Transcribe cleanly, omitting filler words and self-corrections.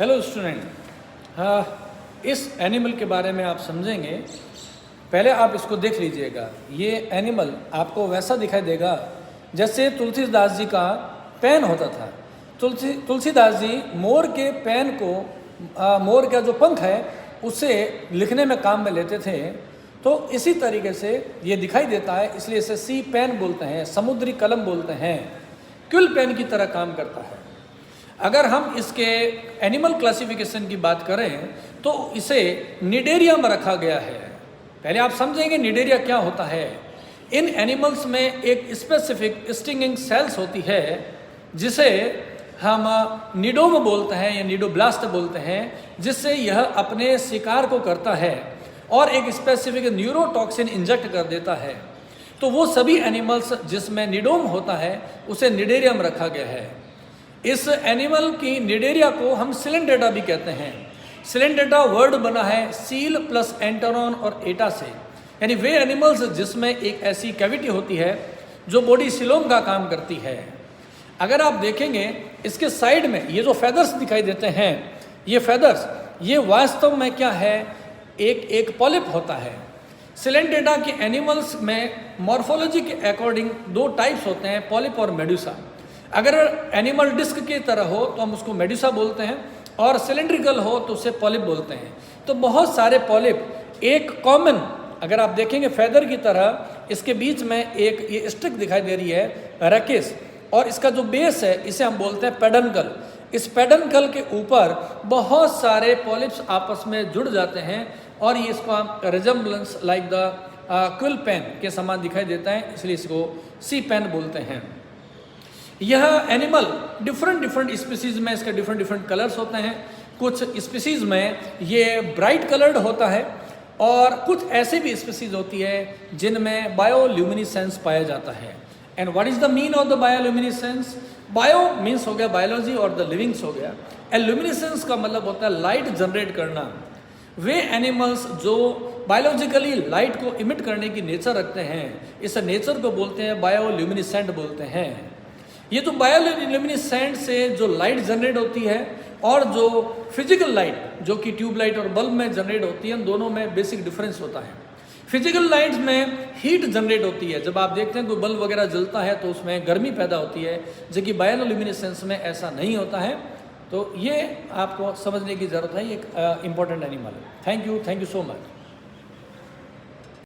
Hello student, इस animal के बारे में आप समझेंगे। पहले आप इसको देख लीजिएगा। ये एनिमल आपको वैसा दिखाई देगा जैसे तुलसीदास जी का पेन होता था। तुलसीदास जी मोर के पेन को मोर का जो पंख है उसे लिखने में काम में लेते थे। तो इसी तरीके से ये दिखाई देता है, इसलिए इसे सी पेन बोलते हैं, समुद्री कलम बोलते हैं। क्विल पेन की तरह काम करता है। अगर हम इसके एनिमल क्लासिफिकेशन की बात करें तो इसे निडेरिया में रखा गया है। पहले आप समझेंगे निडेरिया क्या होता है। इन एनिमल्स में एक स्पेसिफिक स्टिंगिंग सेल्स होती है जिसे हम निडोम बोलते हैं या निडोब्लास्ट बोलते हैं, जिससे यह अपने शिकार को करता है और एक स्पेसिफिक न्यूरोटॉक्सिन इंजेक्ट कर देता है। तो वो सभी एनिमल्स जिसमें निडोम होता है उसे निडेरिया में रखा गया है। इस एनिमल की निडेरिया को हम सिलेंडेटा भी कहते हैं। सिलेंडेटा वर्ड बना है सील प्लस एंटरॉन और एटा से, यानी वे एनिमल्स जिसमें एक ऐसी कैविटी होती है जो बॉडी सिलोम का काम करती है। अगर आप देखेंगे इसके साइड में ये जो फेदर्स दिखाई देते हैं, ये फेदर्स ये वास्तव में क्या है, एक पॉलिप होता है। सिलेंडेटा के एनिमल्स में मॉर्फोलॉजी के अकॉर्डिंग दो टाइप्स होते हैं, पॉलिप और मेडुसा। अगर एनिमल डिस्क की तरह हो तो हम उसको मेडुसा बोलते हैं, और सिलेंड्रिकल हो तो उसे पॉलिप बोलते हैं। तो बहुत सारे पॉलिप एक कॉमन, अगर आप देखेंगे फेदर की तरह इसके बीच में एक ये स्टिक दिखाई दे रही है रैकिस, और इसका जो बेस है इसे हम बोलते हैं पेडनकल। इस पेडनकल के ऊपर बहुत सारे पॉलिप्स आपस में जुड़ जाते हैं और ये इसका resemblance like the quill pen के समान दिखाई देता है, इसलिए इसको सी पेन बोलते हैं। यह एनिमल डिफरेंट स्पीसीज में इसके डिफरेंट कलर्स होते हैं। कुछ स्पीसीज में ये ब्राइट कलर्ड होता है और कुछ ऐसे भी स्पीसीज होती है जिनमें बायोल्यूमिनेसेंस पाया जाता है। And what is the mean of the bioluminescence? Bio means हो गया बायोलॉजी और द लिविंग्स हो गया, एंड ल्यूमिनेसेंस का मतलब होता है लाइट जनरेट करना। वे एनिमल्स जो बायोलॉजिकली लाइट को इमिट करने की नेचर रखते हैं, इस नेचर को बोलते हैं बायोल्यूमिनेसेंट बोलते हैं। ये जो बायोल्यूमिनेसेंट से जो लाइट जनरेट होती है और जो फिजिकल लाइट जो कि ट्यूब लाइट और बल्ब में जनरेट होती है, उन दोनों में बेसिक डिफरेंस होता है। फिजिकल लाइट में हीट जनरेट होती है, जब आप देखते हैं कोई बल्ब वगैरह जलता है तो उसमें गर्मी पैदा होती है, जबकि बायोल्यूमिनेसेंस में ऐसा नहीं होता है। तो ये आपको समझने की ज़रूरत है, एक इम्पॉर्टेंट एनिमल है। Thank you so much.